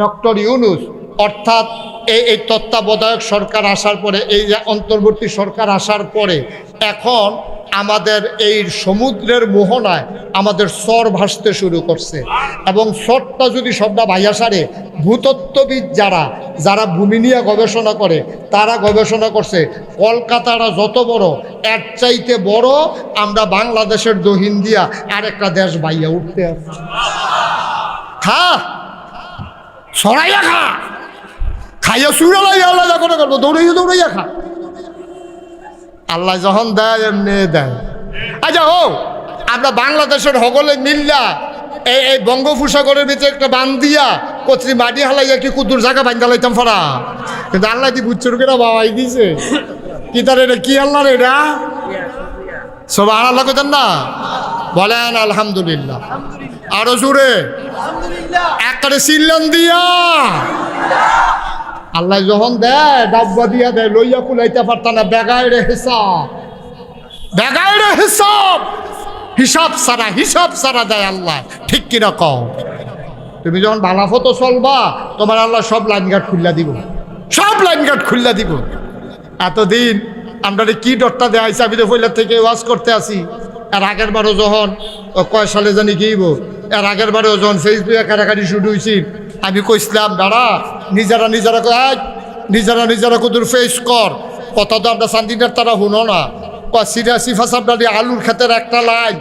Doctor Yunus অর্থাৎ এই তত্ত্বাবধায়ক সরকার আসার পরে, এই যে অন্তর্বর্তী সরকার আসার পরে এখন আমাদের এই সমুদ্রের মোহনায় আমাদের স্বর ভাসতে শুরু করছে। এবং স্বরটা যদি সবটা ভাইয়া সারে, ভূতত্ত্ববিদ যারা ভূমি নিয়ে গবেষণা করে তারা গবেষণা করছে কলকাতাটা যত বড়, এর চাইতে বড় আমরা বাংলাদেশের দহিন দিয়া আরেকটা দেশ ভাইয়া উঠতে আছে। খা সরাইয়া খা, খাইয়া সুরালাই আল্লাহ যখন করবো দৌড়াইয়া খা। আল্লাহ যখন দেয় এমনি দেয়। আচ্ছা ও আমরা বাংলাদেশের হগলে মিল্লা এই বঙ্গোপসাগরের ভিতরে একটা বান দিয়া কচরি মাটি হালাইয়া কি কুতুর জায়গা বান্ধা লাইতাম ফরা, কিন্তু আল্লাহ কি বুচ্চুর করে বাবাই দিছে কি তার এটা কি আল্লাহ রে এটা সব আল্লাহ কেতেন না বলেন আলহামদুলিল্লাহ। আরো জোরে একটা সিল্লান দিয়া আল্লাহ যখন দেয় ডাব্বা দিয়া দেয়, লইয়া কুলাইতে পারত না। বেগাইরে হিসাব সারা দেয় আল্লাহ, ঠিক কিনা কও? তুমি যখন বালাফতো চলবা তোমার আল্লাহ সব লাইন গার্ড খুল্লা দিব। এতদিন আমরা কি ডরটা দেয় আইসি, আমি তো পয়লা থেকে ওয়াজ করতে আসি। আর আগের বারও যখন কয় সালে জানি গিয়েব, এর আগের বারেও যখন ফেসবুকে কাটাকাটি শুরু হয়েছি, আমি কইসলাম দাঁড়া নিজেরা কুদুর ফেস কর। কথা তো আমরা শান্তিটার তারা শুনো না। সিফা সাবডারি আলুর ক্ষেতের একটা লাইন,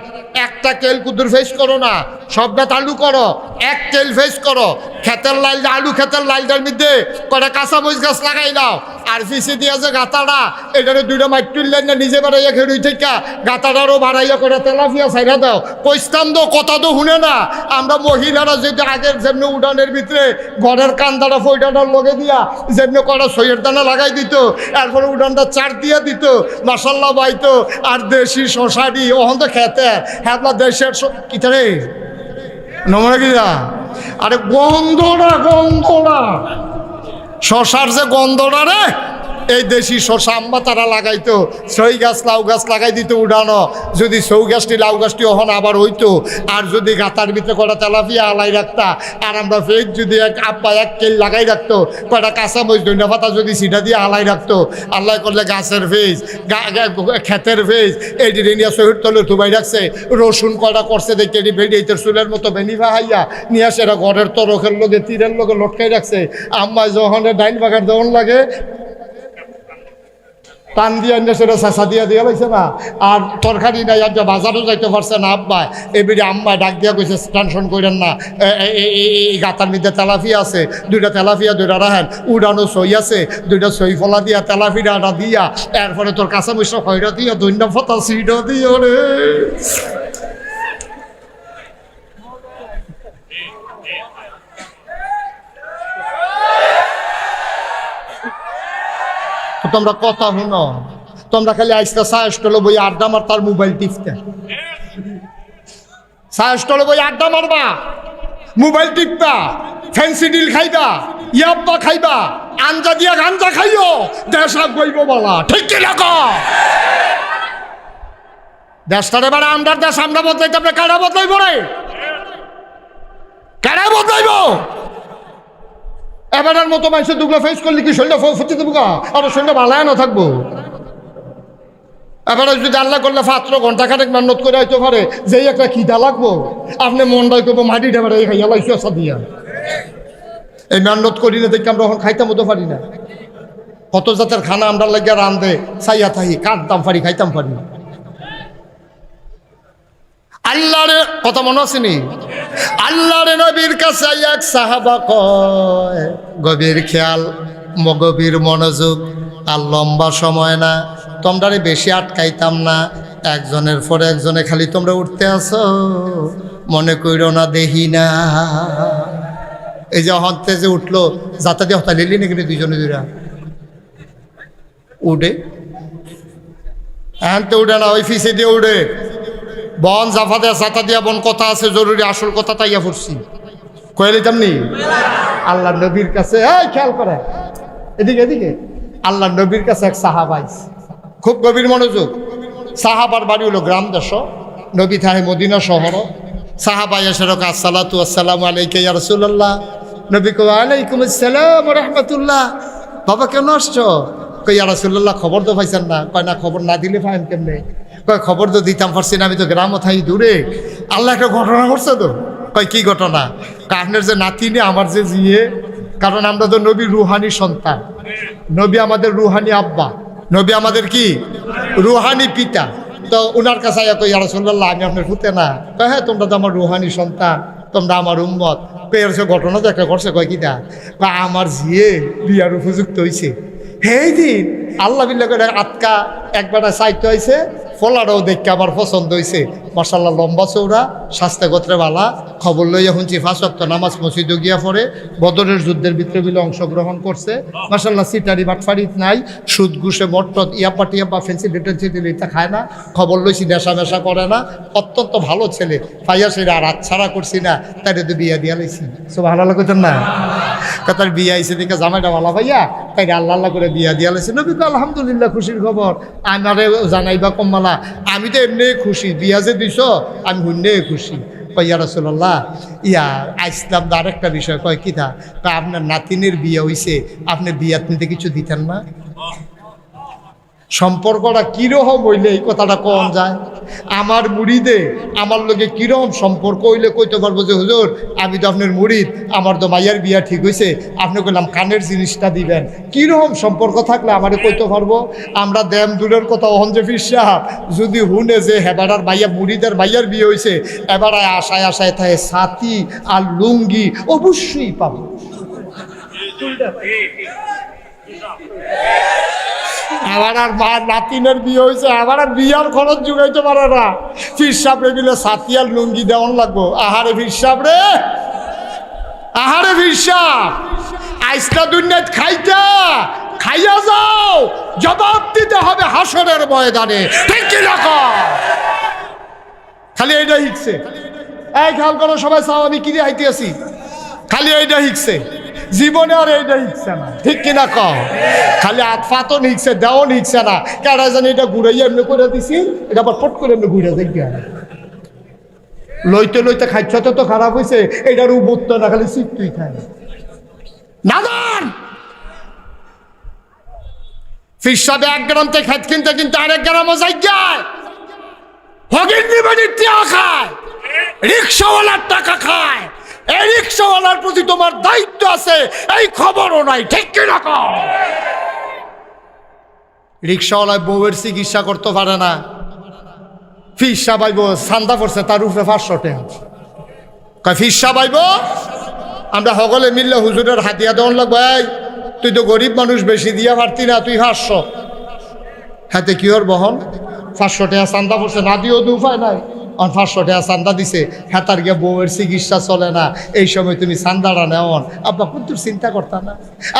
একটা কেল কুদুর ফেস করো না, সবটা আলু করো, এক কেল ফেস করো। ক্ষেতের লাইল আলু ক্ষেতের লাইলটার মধ্যে কটা কাঁচা মরিচ গাছ লাগাই দাও। আর পিছে দিয়া যে গাতাটা এটারে দুইটা মাইটুর লাইন না নিজে বাড়াইয়া খেড়ুই থেকে গাতাটারও বাড়াইয়া করে তেলাফিয়া ছাইরা দাও। কইস্তাম তো কথা তো শুনে না। আমরা মহিলারা যদি আগের যেমনি উড়ানের ভিতরে ঘরের কান্দাটা ফইটাটার লগে দিয়া যেমনি কটা সইয়ের দানা লাগাই দিত, এরপরে উড়ানটা চার দিয়া দিত, মাসাল্লাহ বাইতো। আর দেশি শশারি ওখান তো খেতে হ্যাঁ দেশের কিতারে নমনে কিনা, আরে গন্ধটা শশার যে গন্ধটা রে, এই দেশি শশা আম্মা তারা লাগাইতো। সই গাছ লাউ গাছ লাগাই দিত উড়ানো, যদি সৌ গাছটি লাউ গাছটি ওখানে আবার হইতো। আর যদি গাতার ভিতরে কটা তেলাপিয়া আলাই রাখতা, আর আমরা ফেজ যদি আব্বা এক কেল লাগাই রাখতো, কটা কাঁচা মরিচ ধনিয়া পাতা যদি সিটা দিয়ে আলাই রাখতো, আল্লাহ করলে গাছের ফেজ ক্ষেতের ফেজ এইটি নিয়ে শহীদ তলে ধুবাই রাখছে। রসুন কটা করছে দেখে এটি ভেড়ি এইটার চুলের মতো বেনিভা হাইয়া নিয়ে আসে এরা ঘরের তরখের লোকে তীরের লোকে লটকাই রাখছে। আম্মা যখন ডাইন বাগার যখন লাগে টান দিয়ে সেটা চেঁচা দিয়া লাগছে না। আর তরকারি নাই, আর বাজারও যাইতে পারছে না আব্বা। এবারে আম্মা ডাক দিয়া কইছে টেনশন করেন না, এই গাতার মধ্যে তেলাফিয়া আছে, দুইটা তেলাফিয়া দুইটা রাখেন, উড়ানো সই আছে, দুইটা সই ফলা দিয়া তেলাফিয়াটা দিয়া এরপরে তোর কাঁচা মরিচা খয়রা দিয়া দৈন্যা ফতা সিটা দিয়া রে। তোমরা কথা শুনো, তোমরা খালি আইসটা চা স্টলে বই আড্ডা মার, তার মোবাইল টিপতে চা স্টলে বই আড্ডা মারবা, মোবাইল টিপবা, ফ্যান্সি ডিল খাইবা, ইয়াব্বা খাইবা, আঞ্জা দিয়া গাঞ্জা খাইও, দেশ আগবইব বলা, ঠিক কি লাগো? দেশটারে এবার আমরার দেশ আমরা বদলাইতে আপনি কারা বদলাইব রে? কারা বদলাইব? এবারের মতো মানুষের দুগুলো ফেস করলে কি শরীরটা ফুটে দেবো গা, আর শরীরটা ভালায় না থাকবো। এবারে যদি আল্লাহ করলে পাত্র ঘন্টা খানেক মেহনত করে হইতে পারে, যেই একটা খিদা লাগবো আপনি মনটাই করবো মাটি ডেবারে খাইয়া লাইছো আসা দিয়া। এই মেহনত করি না দেখি আমরা এখন খাইতাম হতে পারি না। কত জাতের খানা আমরা লাগিয়া রান্ধে চাইয়া থাকি, কাটতাম পারি, খাইতাম পারি। আল্লাহর কথা মনে আসেনি? আল্লাহর নবীর কাছে এক সাহাবা কয়, গভীর খেয়াল, গভীর মনোযোগ, আর লম্বা সময় না, তোমরা বেশি আটকাইতাম না, একজনের পরে একজনে খালি তোমরা উঠতে আসো, মনে কইরো না দেখি না। এই যে হতে যে উঠলো যাতা দিয়ে হতা লিলি নাকি দুইজনে দুইরা উঠে, এখন তো উঠে না, ওই ফিসে দিয়ে উঠে। বন জাফা দেয়া ছাতা দিয়া বন কথা আছে জরুরি, আসল কথা তাইয়া পড়ছি কয়ে তেমনি। আল্লাহ নবীর কাছে খেয়াল করে এদিকে এদিকে, আল্লাহ নবীর কাছে এক সাহাবা আইছে, খুব গভীর মনোযোগ। সাহাবার বাড়ি হলো গ্রাম দেশ, নবী থাকে মদিনা শহর। সাহাবা এসে রক আসসালাতু আসসালামু আলাইকা ইয়া রাসূলুল্লাহ, নবী কয় ওয়ালাইকুম আসসালাম ওয়া রাহমাতুল্লাহ। বাবা কেন আসছো? কই ইয়া রাসূলুল্লাহ খবর তো পাইছেন না? কয় না, খবর না দিলে পাইন কেমনে? কয় খবর তো দিতাম পারছি না, আমি তো গ্রামও থাই দূরে। আল্লাহ একটা ঘটনা করছে তো। কয় কি ঘটনা? আপনার যে নাতিনে আমার যে জিয়ে, কারণ আমরা তো নবী রুহানি সন্তান, নবী আমাদের রুহানি আব্বা, নবী আমাদের কি রুহানি পিতা। তো ওনার কাছে আয়া কই ইয়া রাসূলুল্লাহ আমি আপনার ফুতে না? কয় হ্যাঁ তোমরা তো আমার রুহানি সন্তান, তোমরা আমার উম্মত। কই এর ঘটনা তো একটা করছে। কয় কিটা? কয় আমার জিয়ে বিয়ার উপযুক্ত হয়েছে। সেই দিন আল্লাহ বিল্লাহ করে আটকা একবার চাইতে হয়েছে, ফলাটাও দেখে আমার পছন্দ হয়েছে। মাশাআল্লাহ লম্বা চৌড়া, স্বাস্থ্যগত্রে বালা। খবর লইয়া শুনছি 5 ওয়াক্ত নামাজ মসজিদে গিয়া পড়ে, বদরের যুদ্ধের ভিতরে বিলে অংশগ্রহণ করছে। মাশাআল্লাহ সিটারি বাটফারিত নাই, সুদ ঘুষে মট্টত ইয়াপা টিয়াপা ফেন্সি ডেটেন্সিটি এটা খায় না। খবর লইছি নেশা মেশা করে না, অত্যন্ত ভালো ছেলে। পাইয়া সেটা আর আচ্ছাড়া করছি না, তাই তো বিয়া দিয়া লাইছি। সুবহানাল্লাহ কইতেন না? তার বিয়া আইসে দেখে জামাইটা ভালো ভাইয়া, তাই আল্লাহ আল্লাহ করে বিয়া দিয়া লাইছে। নবী কয় আলহামদুলিল্লাহ, খুশির খবর। আমারে জানাইবা কম্মালা, আমি তো এমনি খুশি, বিয়া যে দিছ আমি হুন্নে খুশি। কয় ইয়া রাসূলুল্লাহ ইয়া আইসলাম তো আরেকটা বিষয়। কয় কিতা? কয় আপনার নাতিনের বিয়ে হইছে, আপনি বিয়াত নিতে কিছু দিতেন না? সম্পর্কটা কিরকম হইলে এই কথাটা কম যায়? আমার মুরিদে আমার লোকে কিরকম সম্পর্ক হইলে কইতে পারবো যে হুজুর আমি তো আপনার মুরিদ, আমার তো মাইয়ার বিয়া ঠিক হয়েছে, আপনি কইলাম কানের জিনিসটা দিবেন। কিরকম সম্পর্ক থাকলে আমারে কইতে পারবো? আমরা দেম দূরের কথা ওহন যে ফির সাহেব যদি হুনে যে হেবারার মাইয়া মুরিদের মাইয়ার বিয়ে হয়েছে, এবার আশায় আশায় থাকে সাথী আর লুঙ্গি অবশ্যই পাবো। আবার আর মা নাতিনের বিয়ে হয়েছে, আবার আর বিয়ার খরচ জুগাইতে পারে না। ফির সাপড়ে মিলে সাথী আর লুঙ্গি দেওয়ান লাগবো। আহারে ফির সাপড়ে, আহারে ফির সাপ, আইসটা দুনিয়াত খাইতা খাইয়া যাও, জবাব দিতে হবে হাসরের ময়দানে। ঠিক কি না? খালি এইটা হিকছে। এই খেয়াল করো সবাই, চাও আমি কিনে হাইতে আছি, খালি এইটা হিকছে জীবনে, আর এইটা হিকছে না। ঠিক কিনা কও? খালি আতফাতো নিচ্ছে, দেও নিচ্ছে না। কেডা জানি এটা ঘুরাইয়া এমনি করে দিছি, এটা আবার ফট করে এমনি ঘুরে যাই গিয়া লইতে লইতে খাইছতে তো খারাপ হয়েছে, এটার উবত্ত না, খালি সিট্টুই খায় না। ফিরসাবে 1 গ্রাম তে খেত কিনতে কিনতে আরেক গ্রামও যাই যায়, হগির নিবাড়ির টিয়া খায়, রিক্সাওয়ালার টাকা খায়। এই রিক্সাওয়ালার প্রতি তোমার দায়িত্ব আছে, এই খবরও নাই। ঠিক কিনা কও? রিক্সাওয়ালায় বউয়ের চিকিৎসা করতে পারে না, ফিরসা বাইব সান্দা পড়ছে তার উপরে 500 টাকা। কয় ফিরসা বাইব আমরা সকলে মিললে হুজুরের হাতিয়া দেওয়ান লাগবো। এই তুই তো গরিব মানুষ, বেশি দিয়া পারতি না, তুই 500 হাতে কি ওর বহন 500 টাকা চান্দা পড়ছে, না দিয়েও তো উপায় নাই। 500 টাকা চান্দা দিছে, হেতার গিয়ে বউয়ের চিকিৎসা চলে না, এই সময় তুমি চান্দাটা নেওয়ান। আব্বা কিন্তু চিন্তা করতা না?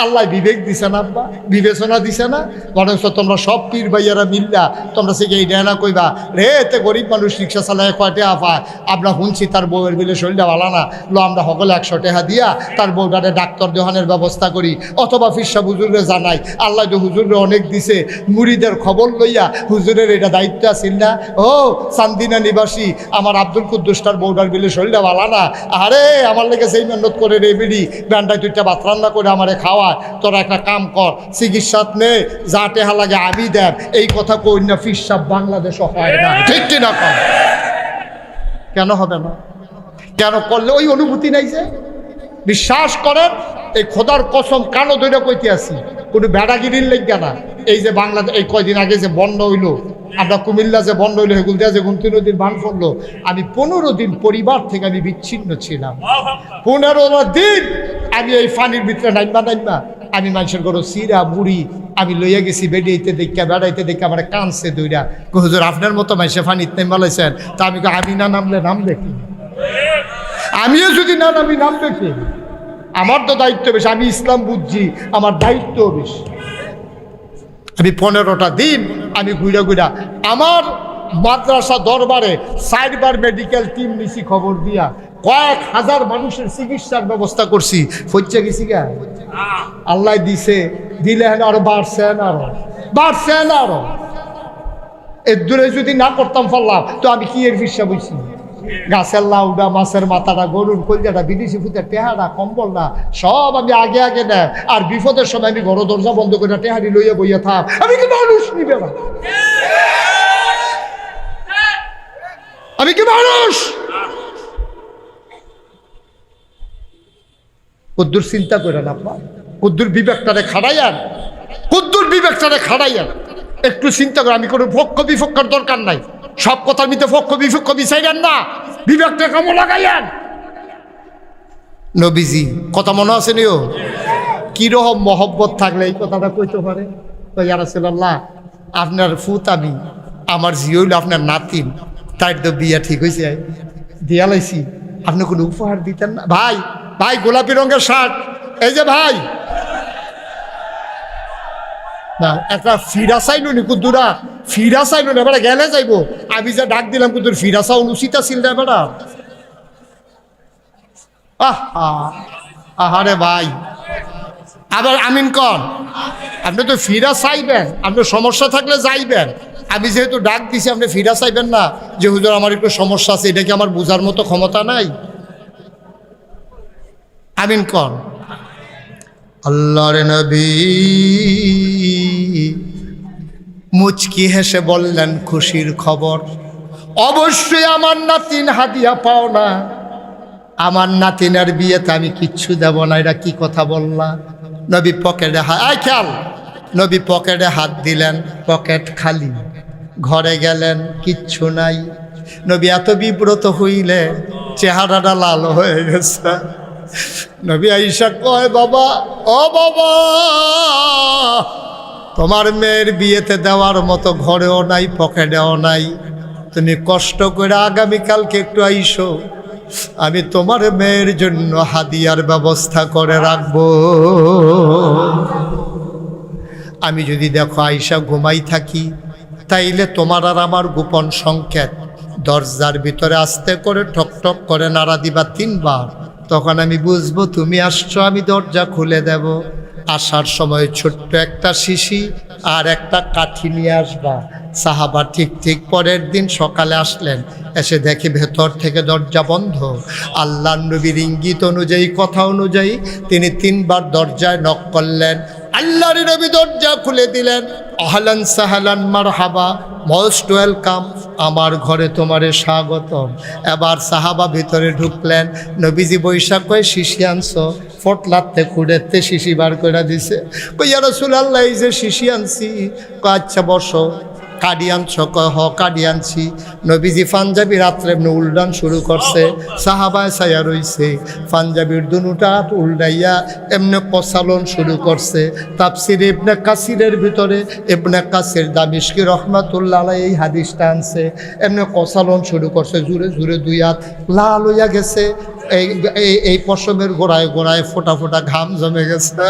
আল্লাহ বিবেক দিছে না আব্বা, বিবেচনা দিছে না? বরঞ্চ তোমরা সব পীর ভাইয়ারা মিল্লা তোমরা সে এই ডেনা কইবা রে এতে গরিব মানুষ রিক্সা চালায় কয়টা আফায়, আমরা শুনছি তার বউয়ের বিলে শরীরটা ভালো না, লো আমরা সকলে 100 টাকা দিয়া তার বউটারে ডাক্তার দেওয়ানের ব্যবস্থা করি, অথবা ফিরসা হুজুরে জানাই। আল্লাহ তো হুজুরে অনেক দিছে, মুরিদের খবর লইয়া হুজুরের এটা দায়িত্ব আছিল না। ও চান্দিনা নিবাসী আমার আব্দুল কুদ্দুসটার বউটার বিলে শরীরটা ভালো না, আরে আমার লেগে সেই মেহনত করে রে বিড়ি ব্যান্ডায় 2টা ভাত রান্না করে আমারে খাওয়ায়, তোরা একটা কাম কর, চিকিৎসাত নে, যা টেহা লাগে আমি দেন। এই কথা কই না ফিরসাব বাংলাদেশ হয় না। ঠিক কিনা কর? কেন হবে না? কেন করলে ওই অনুভূতি নাই যে? বিশ্বাস করেন, এই খোদার কসম কানো ধরে কইতে আসি, কোনো বেড়াগিরির লেগে না। এই যে বাংলাদেশ এই কয়দিন আগে যে বন্ধ হইলো, আমরা কুমিল্লা যে বন্ধ হইলো, হেগুল দেওয়া যে গুমতি নদীর বান পড়লো, আমি 15 দিন পরিবার থেকে আমি বিচ্ছিন্ন ছিলাম। 15 দিন আমি এই পানির ভিতরে নাইমা আমি মানুষের ঘর সিরা মুড়ি আমি লইয়া গেছি, বেড়াইতে দেখা বেড়াইতে দেখে আমার কানছে দইরা। হুজুর আপনার মতো মানুষে পানিতে নাইমা লাইছেন, তা আমি আমি না নামলে নাম দেখি, আমিও যদি না নামি নাম দেখি। আমার তো দায়িত্ব বেশি, আমি ইসলাম বুঝছি, আমার দায়িত্ব বেশি। আমি 15টা দিন আমি ঘুরা আমার মাদ্রাসা দরবারে 4বার মেডিকেল টিম নিছি, খবর দিয়া কয়েক হাজার মানুষের চিকিৎসার ব্যবস্থা করছি। ফইচা গেছি গা, আল্লাহ দিছে, দিলে আরো বাড়ছেন আরো। এর দূরে যদি না করতাম পারলাম তো আমি কি এর ফিরসা বইছি? গাছের লাউডা, মাছের মাথাটা, গরুর কলজাটা, বিদেশি ফুতের টেহারা, কম্বল না, সব আমি আগে আগে নেয়। আর বিপদের সময় আমি ঘর দরজা বন্ধ করে টেহারি লইয়া বইয়া থাক। আমি কি মানুষ নিবে না? আমি কি মানুষ? কুদ্দুর চিন্তা করেন আপনার, কুদ্দুর বিবেকটারে খাড়াইয়ান, কুদ্দুর বিবেকটারে খাড়াইয়ান। একটু চিন্তা করে, আমি কোনো পক্ষ বিপক্ষের দরকার নাই, সব কথার মধ্যে পক্ষ বিপক্ষ বিচাইলেন না, বিবেকটা কামো লাগাইলেন। নবীজি কথা মনে আছে নিও, কিরকম মহব্বত থাকলে এই কথাটা কইতে পারে? ইয়া রাসূলুল্লাহ, আপনার ফুত আমি, আমার জি হইল আপনার নাতিন, তাই তো বিয়া ঠিক হয়েছে, দিয়া লাইছি, আপনি কোনো উপহার দিতেন না? ভাই ভাই গোলাপি রঙের শার্ট, এই যে ভাই না, একটা ফিরা চাইল নি কুদ্দুরা, ফিরা চাইল না, এবার গেলে যাইবো। আমি যা ডাক দিলাম কুদ্দুর, ফিরা চাও উচিত আছিল না এবার। আহারে ভাই, আবার আমিন কন, আপনি তো ফিরা চাইবেন, আপনার সমস্যা থাকলে যাইবেন। আমি যেহেতু ডাক দিছি, আপনি ফিরা চাইবেন না যে হুজুর আমার একটু সমস্যা আছে, এটা কি আমার বোঝার মতো ক্ষমতা নাই? আমিন কন। আল্লাহর নবী মুচকি হেসে বললেন, খুশির খবর, অবশ্যই আমার নাতিন হাদিয়া পাও না, আমার নাতিনের বিয়েতে আমি কিচ্ছু দেব না। এটা কি কথা বললা? নবী পকেটে খেয়াল, নবী পকেটে হাত দিলেন, পকেট খালি, ঘরে গেলেন, কিচ্ছু নাই। নবী এত বিব্রত হইলে চেহারাটা লাল হয়ে গেছে। নবী আয়েশা কয়, বাবা, ও বাবা, তোমার মেয়ের বিয়েতে দেওয়ার মতো ঘরেও নাই, পকেটেও নাই, তুমি কষ্ট করে আগামীকালকে একটু আইসো, আমি তোমার মেয়ের জন্য হাদিয়ার ব্যবস্থা করে রাখবো। আমি যদি দেখো আয়েশা ঘুমাই থাকি, তাইলে তোমার আর আমার গোপন সংকেত, দরজার ভিতরে আস্তে করে ঠক ঠক করে নাড়া দিবা 3 বার, তখন আমি বুঝবো তুমি আসছো, আমি দরজা খুলে দেব। আসার সময় ছোট্ট একটা শিশি আর একটা কাঠি নিয়ে আসবা। সাহাবা ঠিক ঠিক পরের দিন সকালে আসলেন, এসে দেখে ভেতর থেকে দরজা বন্ধ। আল্লাহর নবীর ইঙ্গিত অনুযায়ী, কথা অনুযায়ী তিনি 3 বার দরজায় নক করলেন। আল্লাহর নবী দরজা খুলে দিলেন। আহলান সাহলান মারহাবা, মোস্ট ওয়েলকাম, আমার ঘরে তোমারে স্বাগতম। এবার সাহাবা ভিতরে ঢুকলেন। নবীজি বৈশাখ কয়ে, শিশি আনছো? ফটলাতে খুঁড়েতে শিশি বার করে দিছে। কই, ইয়া রাসূলুল্লাহ, এই যে শিশি আনছি। আচ্ছা বসো। কাডি আনছো? কয় হ, কাডি আনছি। নবীজি পাঞ্জাবি রাত্রে এমনি উল্টান শুরু করছে, সাহাবায় ছায়া রইছে, পাঞ্জাবির দুটা হাত উল্টাইয়া এমনি কসালন শুরু করছে। তাফসির ইবনে কাসিরের ভিতরে ইবনে কাসির দামিশকি রহমাতুল্লাহ আলাইহি এই হাদিসটা আনছে। এমনি কসালন শুরু করছে, জুড়ে জুড়ে 2 হাত লাল হইয়া গেছে। এই পশমের গোড়ায় গোড়ায় ফোটা ফোটা ঘাম জমে গেছে।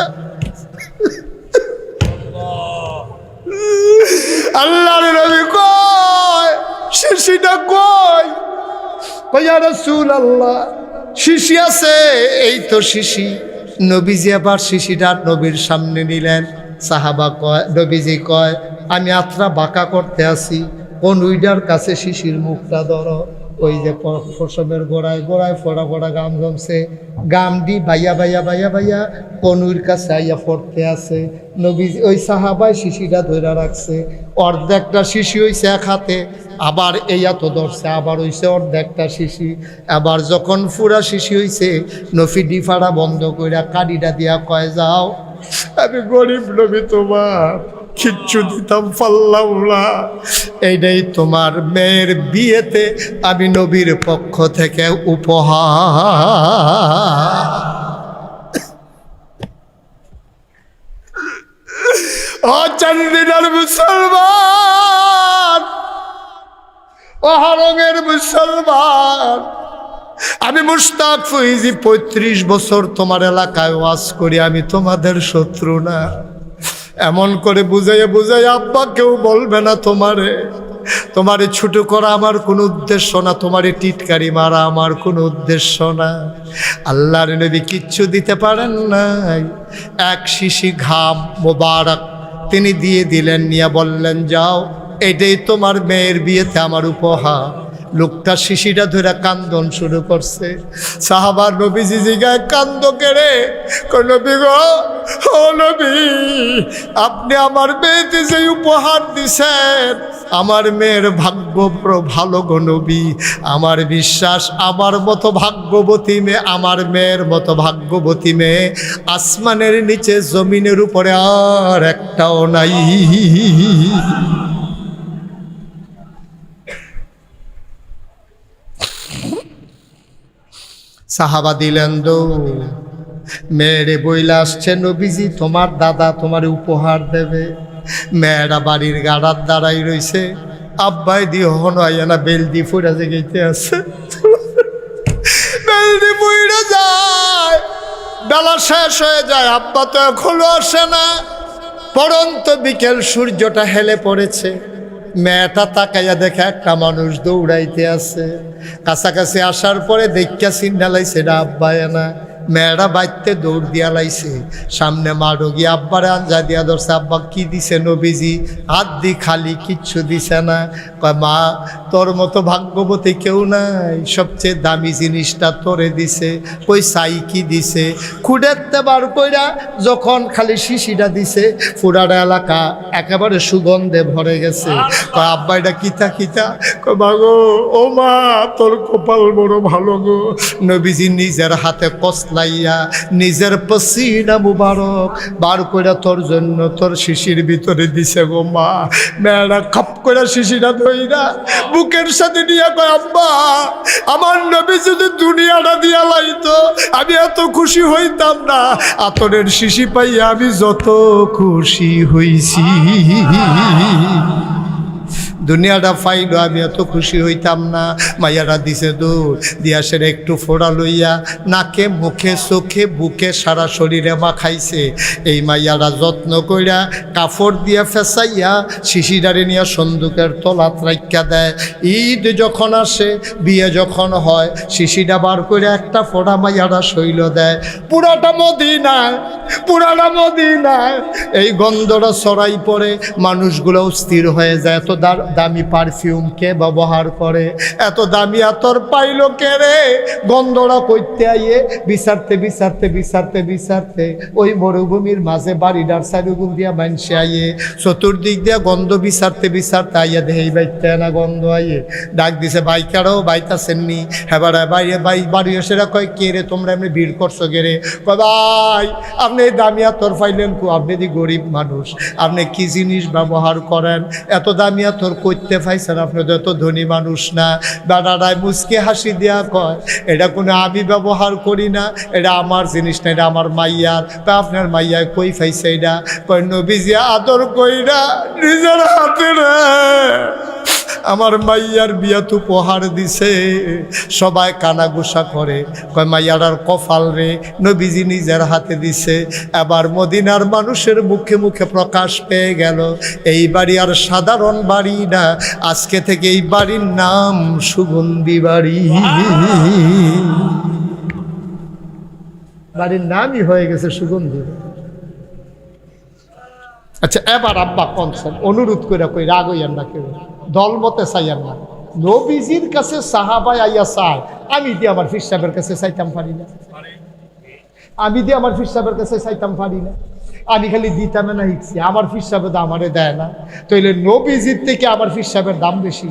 আল্লাহর নবী কয়, শিশিটা কই? ইয়া রাসূলুল্লাহ, শিশি আছে, এই তো শিশি। নবীজি আবার শিশিটা নবীর সামনে নিলেন। সাহাবা কয়, নবীজি কয়, আমি আত্রা বাঁকা করতে আসি, কোন উইডার কাছে শিশির মুখটা ধরো। ওই যে পশমের গোড়ায় গোড়ায় ফোড়া ফোড়া গাম জমছে, গামডি বাইয়া বাইয়া বাইয়া বাইয়া কনুর কাছে আইয়া পড়তে আছে। নবী ওই সাহাবায় শিশিটা ধরে রাখছে। অর্ধেকটা শিশি হইছে এক হাতে, আবার এই এত ধরছে, আবার হইছে অর্ধেকটা শিশি। আবার যখন পুরা শিশি হইছে, নফি ডিফাড়া বন্ধ কইরা কাডিটা দিয়া কয়, যাও, আমি গরিব নবী, তোমার কিচ্ছু দিতাম পারলাম না, এইটাই তোমার মেয়ের বিয়েতে আমি নবীর পক্ষ থেকে উপহার। ও চান্দিনার মুসলমান, ও হারঙের মুসলমান, আমি মুশতাক ফৈজি 35 বছর তোমার এলাকায় ওয়াজ করি, আমি তোমাদের শত্রু না। এমন করে বুঝাইয়া বুঝাইয়া আব্বা কেউ বলবে না তোমারে ছোট করা আমার কোনো উদ্দেশ্য না, তোমারে টিটকারি মারা আমার কোনো উদ্দেশ্য না। আল্লাহর নবী কিচ্ছু দিতে পারেন নাই, এক শিশি ঘাম মোবারক তিনি দিয়ে দিলেন, নিয়ে বললেন, যাও, এটাই তোমার মেয়ের বিয়েতে আমার উপহার। লোকটা শিশিটা ধরে কান্দন শুরু করছে। সাহাবার নবীজি জিগায় কান্দ কেড়ে, নবী গো, ও নবী, আপনি আমার মেয়েতে যে উপহার দিছেন, আমার মেয়ের ভাগ্য ভালো গো নবী। আমার বিশ্বাস আমার মতো ভাগ্যবতী মেয়ে, আমার মেয়ের মতো ভাগ্যবতী মেয়ে আসমানের নিচে জমিনের উপরে আর একটাও নাই। সাহাবা দিলেন দৌড়, মেয়েরে বইলা আসছে নবীজি তোমার দাদা তোমার উপহার দেবে। মেয়েরা বাড়ির গাড়ার দাঁড়াই রইছে, আব্বাই দিয়ে হন না বেলদি ফুরা জেগেতে আছে, বেলদি ফুইরা যায়, বেলা শেষ হয়ে যায়, আব্বা তো এখনো আসে না। পরন্ত বিকেল সূর্যটা হেলে পড়েছে, মেয়েটা তাকাইয়া দেখে একটা মানুষ দৌড়াইতে আছে। কাছাকাছি আসার পরে দেখা চিন্তা লাইছে এটা আব্বাই না। মেয়েরা বাইতে দৌড় দিয়া লাইছে, সামনে মা রোগী আব্বারে আঞ্জা দিয়া ধরছে। আব্বা কি দিছে নবীজি? হাত দি খালি, কিচ্ছু দিছে না। কয় মা তোর মতো ভাগ্যবতী কেউ নাই, সবচেয়ে দামি জিনিসটা তোরে দিছে। কই চাই কি দিছে? খুঁড়েতে বার কইরা যখন খালি শিশিটা দিছে, পুরাটা এলাকা একেবারে সুগন্ধে ভরে গেছে। কয় আব্বা এটা কিতা কিতা? কয় মাগো, ও মা তোর কপাল বড় ভালো গো, নবীজি নিজের হাতে কসলাইয়া নিজের পসিনা মুবারক বার কইরা তোর জন্য তোর শিশির ভিতরে দিছে গো মা। মেয়েরা খাপ করে শিশিটা ধইরা বুকের সাথে নিয়ে কয় আব্বা আমার নবী যদি দুনিয়াটা দিয়া লাইতো আমি এত খুশি হইতাম না, আতরের শিশি পাইয়া আমি যত খুশি হইছি। দুনিয়াটা পাইলো আমি এত খুশি হইতাম না। মাইয়ারা দিছে দৌড় দিয়া সেরে একটু ফোড়া লইয়া নাকে মুখে চোখে বুকে সারা শরীরে মাখাইছে। এই মাইয়ারা যত্ন কইরা কাপড় দিয়া ফেসাইয়া শিশিরারে নিয়ে সন্দুকের তলাত রাইখা দেয়। ঈদ যখন আসে, বিয়ে যখন হয়, শিশিটা বার করে একটা ফোড়া মাইয়ারা শৈল দেয়। পুরাটা মদিনায়, পুরাটা মদিনায় এই গন্ধটা ছড়াই পড়ে, মানুষগুলো স্থির হয়ে যায়। এত দামি পারফিউম কে ব্যবহার করে? এত দামি আতর পাইলো কে রে? গন্ধরা কইতে আইয়ে বিচারতে বিচারতে বিচারতে বিচারতে ওই মরুভূমির মাঝে বাড়িটার চারিগুণ দিয়া মানুষে আইয়ে, চতুর্দিক দিয়া গন্ধ বিচারতে বিচারতে আইয়া দেই বাইতে না গন্ধ আইয়ে ডাক দিছে বাইকারও বাইতাছেননি। হ্যাঁ বাইরে বাড়ি এসেরা কয় কে রে তোমরা এমনি ভিড় করছো কে রে? কয় ভাই আপনি এই দামি আতর পাইলেন কো? আপনি দি গরিব মানুষ, আপনি কি জিনিস ব্যবহার করেন? এত দামি আতর করতে পাইছেন, আপনি তো এত ধনী মানুষ না। বেড়াটায় মুচকে হাসি দিয়া কয় এটা কোনো আমি ব্যবহার করি না, এটা আমার জিনিস না, এটা আমার মাইয়ার। তা আপনার মাইয়ায় কই পাইছে এটা? কয় নবীজি আদর কইরা নিজের হাতে রে আমার মাইয়ার বিয়াত উপহার দিছে। সবাই কানাগুসা করে, কয় মাইয়ার কপাল রে, নবীজি নিজের হাতে দিছে। এবার মদিনার মানুষের মুখে মুখে প্রকাশ পেয়ে গেল এই বাড়ি আর সাধারণ বাড়ি না, আজকে থেকে এই বাড়ির নাম সুগন্ধি বাড়ি। বাড়ির নামই হয়ে গেছে সুগন্ধি। আচ্ছা এবার আব্বা কনসেন অনুরোধ করে কই রাগ হইয়ান না, কেউ দলমতে চাইয়ান না। নবীজির কাছে সাহাবায় আইয়া চায়, আমি দিয়ে আমার ফির সাহেবের কাছে চাইতাম পারি না, আমি দিয়ে আমার ফির সাহেবের কাছে চাইতাম পারি না। আমি খালি দিতাম না শিখছি, আমার ফির সাহেবের দাম আমারে দেয় না। তাইলে নবীজির থেকে আমার ফির সাহেবের দাম বেশি,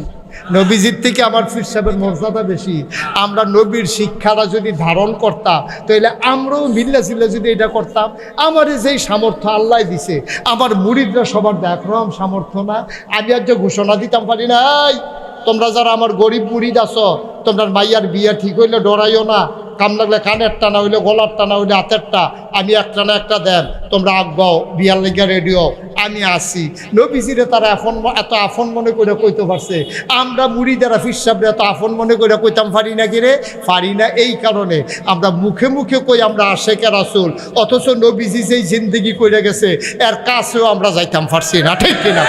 নবীজির থেকে আমার ফির সাহেবের মর্যাদা বেশি। আমরা নবীর শিক্ষাটা যদি ধারণ করতাম তাহলে আমরাও মিল্লা জিল্লা যদি এটা করতাম। আমার যেই সামর্থ্য আল্লাহ দিছে, আমার মুরিদরা সবার একরকম সামর্থ্য না। আমি আজ ঘোষণা দিতাম পারি না, তোমরা যারা আমার গরিব মুরিদ আছো, তোমরা মাইয়ার বিয়া ঠিক হইলে ডরাইও না, কাম লাগলে কানের টানা হইলে গলার টানা হইলে হাতেরটা, আমি একটা না একটা দেন, তোমরা আগাও বিয়ার লেগে রেডিও, আমি আসি। নবীজিরে তারা এত আফন মনে করে কইতে পারছে, আমরা মুড়িদারা ফিরসাবরে এত আফন মনে করে কইতাম পারি না কিরে? পারি না। এই কারণে আমরা মুখে মুখে কই আমরা আশেকে রাসূল, অথচ নবীজি যেই জিন্দগি করে গেছে এর কাছেও আমরা যাইতাম পারছি না, ঠিক কিনা?